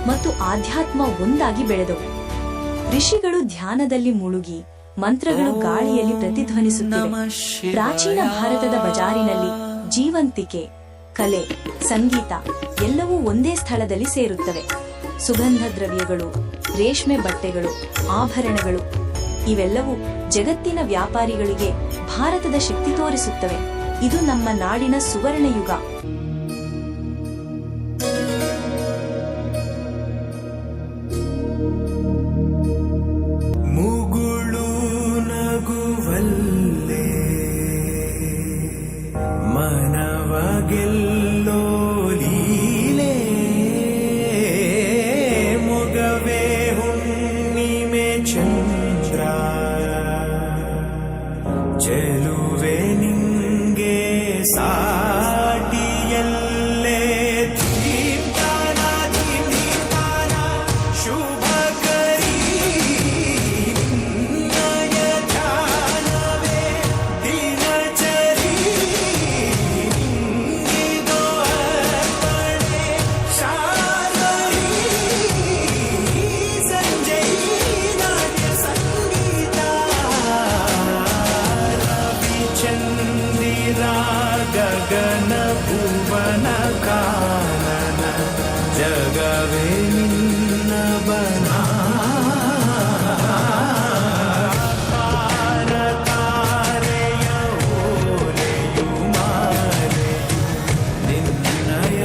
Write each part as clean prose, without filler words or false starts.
ಮತ್ತು ಆಧ್ಯಾತ್ಮ ಒಂದಾಗಿ ಬೆಳೆದವು. ಋಷಿಗಳು ಧ್ಯಾನದಲ್ಲಿ ಮುಳುಗಿ ಮಂತ್ರಗಳು ಗಾಳಿಯಲ್ಲಿ ಪ್ರತಿಧ್ವನಿಸುತ್ತಿವೆ. ಪ್ರಾಚೀನ ಭಾರತದ ಬಜಾರಿನಲ್ಲಿ ಜೀವಂತಿಕೆ, ಕಲೆ, ಸಂಗೀತ ಎಲ್ಲವೂ ಒಂದೇ ಸ್ಥಳದಲ್ಲಿ ಸೇರುತ್ತವೆ. ಸುಗಂಧ ದ್ರವ್ಯಗಳು, ರೇಷ್ಮೆ ಬಟ್ಟೆಗಳು, ಆಭರಣಗಳು ಇವೆಲ್ಲವೂ ಜಗತ್ತಿನ ವ್ಯಾಪಾರಿಗಳಿಗೆ ಭಾರತದ ಶಕ್ತಿ ತೋರಿಸುತ್ತವೆ. ಇದು ನಮ್ಮ ನಾಡಿನ ಸುವರ್ಣಯುಗ. ಚೆಲುವೆ ನಿಂಗೆ ಸಾಟಿಯಲ್ಲೇ ದೀಪ್ತಾನ ದೀಪ್ತಾನ ಶುಭಕರಿ ನಯ ಧ್ಯಾನವೇ ದಿನಚರಿ ನಿಂಗಿದೋ ಅರ್ಪಣೆ ಶಾರರಿ ಸಂಜಯ್ ನಾಟ್ಯ ಸಂಗೀತ ಚಂದಿರಾ ಗಗನ ಭುವನ ಕಾನನ ಜಗವೇ ನಿನ್ನ ಬನ ತಾರೆಯ ಓರೆಯು ಮಾರೆಯು ನಿನ್ನಯ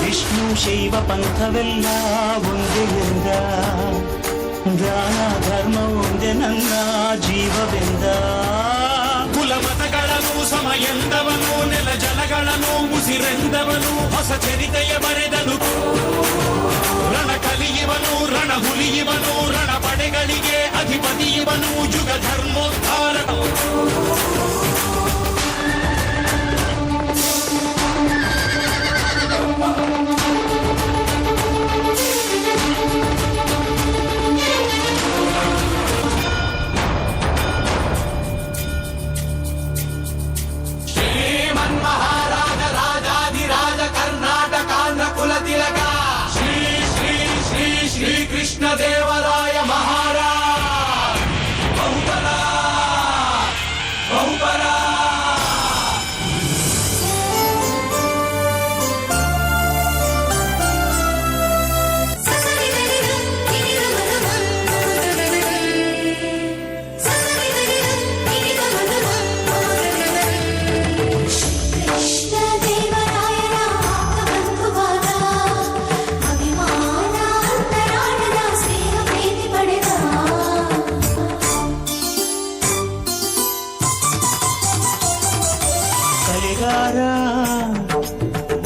ವಿಷ್ಣು ಶೈವ ಪಂಥವೆಲ್ಲ ಒಂದೇ ಎಂದ, ದಾನ ಧರ್ಮ ಒಂದೇ ನನ್ನ ಜೀವವೆಂದ. ಕುಲಮತಗಳನ್ನು ಸಮಯಂದವನು, ನೆಲ ಜಲಗಳನ್ನು ಉಸಿರೆಂದವನು, ಹೊಸ ಚರಿತೆಯ ಬರೆದನು. ರಣ ಕಲಿಯುವನು, ರಣ ಹುಲಿಯುವನು, ರಣ ಪಡೆಗಳಿಗೆ ಅಧಿಪತಿಯುವನು, ಯುಗ ಧರ್ಮೋದ್ಧಾರಕ. ಕೃಷ್ಣದೇವರಾಯ ಮಹಾರಾಜ ಬಹುಪರ ಬಹುಪರ.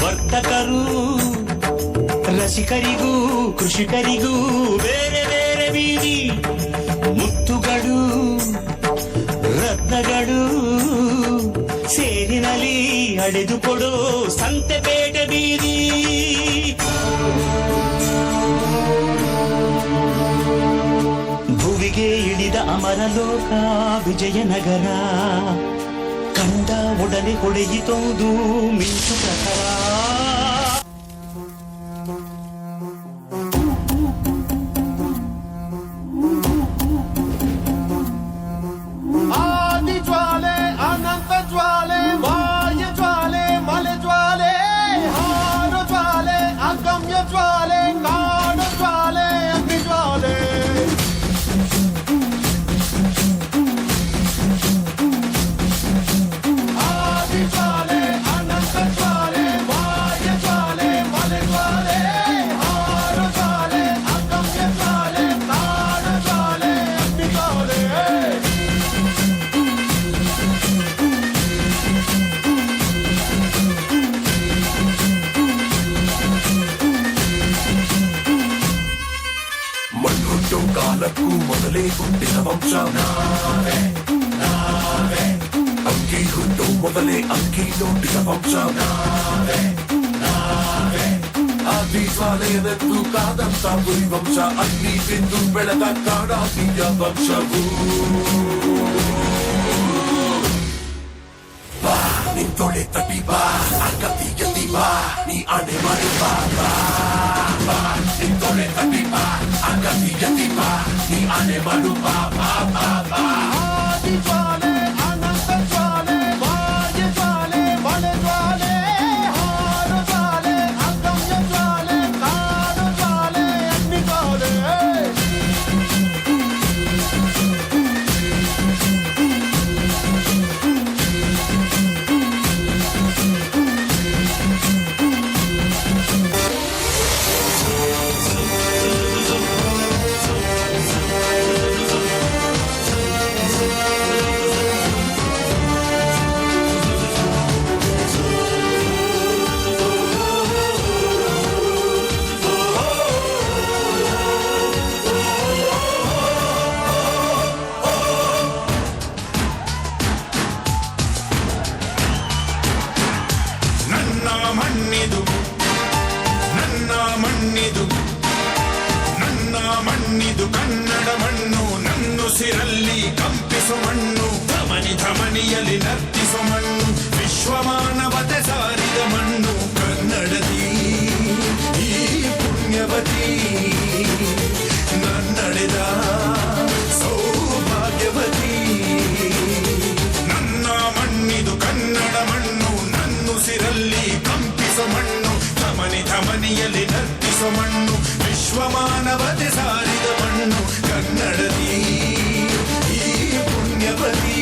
ವರ್ತಕರು ರಸಿಕರಿಗೂ ಕೃಷಿಕರಿಗೂ ಬೇರೆ ಬೇರೆ ಬೀದಿ ಮುತ್ತುಗಳು ರತ್ನಗಳು ಸೇರಿನಲ್ಲಿ ಅಡೆದುಕೊಡೋ ಸಂತೆಪೇಟೆ ಬೀದಿ. ಭುವಿಗೆ ಇಳಿದ ಅಮರಲೋಕ ವಿಜಯನಗರ, ಕಂಡ ಒಡನೆ ಹೊಡೆಯಿತೋದು ಮಿಂಚು ಪ್ರಖರ. ಆದಿ ಜ್ವಾಲೆ, ಅನಂತ ಜ್ವಾಲೆ, ವಾಯು ಜ್ವಾಲೆ, ಮಲೆ ಜ್ವಾಲೆ, ಹಾರ ಜ್ವಾಲೆ, ಅಗಮ್ಯ ಜ್ವಾಲೆ. ಎಲ್ಲಕ್ಕೂ ಮೊದಲೇ ಹುಟ್ಟಿದ ವಂಶ ನಾವೇ ನಾವೇ ಅಂಕಿ ಹುಟ್ಟು ಮೊದಲೇ ಅಂಕಿ ನೋಟಿದ ವಂಶ ನಾವೇ ನಾವೇ ಆದಿ ಜ್ವಾಲೆಯನೆಂದು ಕಾದಂತ ಗುರಿ ವಂಶ ಅಲ್ಲಿ ಬಿಂದು ಬೆಳೆದ ಕಾಡಾಗಿಯ ವಂಶವು ಬಾ ನಿಂತೊಳೆ ತಟಿ ಬಾ ಅಗತಿ ಗತಿ ಬಾ ನೀ ಆಣೆ ಮಾಡಿ ಬಾ ಬಾ ಬಾ ನಿಂತೊಳೆ ತಟಿ ಬಾ ಅಗತಿ ಗತಿ ಬಾ ನೀ ಆಣೆ ಮಾಡು ಬಾ ಬಾ ಬಾ ಬಾ ಆದಿ ಜ್ವಾಲೆ ಅನಂತ ಜ್ವಾಲೆ ಬಾಹ್ಯ ಜ್ವಾಲೆ ಮಳೆ ಜ್ವಾಲೆ ಹಾರು ಜ್ವಾಲೆ ಅಗಮ್ಯ ಜ್ವಾಲೆ ಕಾಡು ಜ್ವಾಲೆ ಅಗ್ನಿ ಜ್ವಾಲೆ ನನ್ನ ಮಣ್ಣಿದು ನನ್ನ ಮಣ್ಣಿದು ನನ್ನ ಮಣ್ಣಿದು ಕನ್ನಡ ಮಣ್ಣು ನನ್ನುಸಿರಲ್ಲಿ ಕಂಪಿಸು ಮಣ್ಣು ಧಮನಿ ಧಮನಿಯಲ್ಲಿ ನರ್ತಿಸು ಮಣ್ಣು ವಿಶ್ವಮಾನವತೆ ಸಾರಿದ ಮಣ್ಣು ಕನ್ನಡದಿ ಈ ಪುಣ್ಯವತಿ ನನ್ನಡೆದ ಸೌಭಾಗ್ಯವತಿ ನನ್ನ ಮಣ್ಣಿದು ಕನ್ನಡ ಮಣ್ಣು ನನ್ನುಸಿರಲ್ಲಿ ಕಂಪಿಸು ಮಣ್ಣು ಧಮನಿ ಧಮನಿಯಲ್ಲಿ ನರ್ತಿಸು ಮಣ್ಣು ವಿಶ್ವಮಾನವತೆ ಸಾರಿದ ಮಣ್ಣು ಕನ್ನಡದಿ ಈ ಪುಣ್ಯವತಿ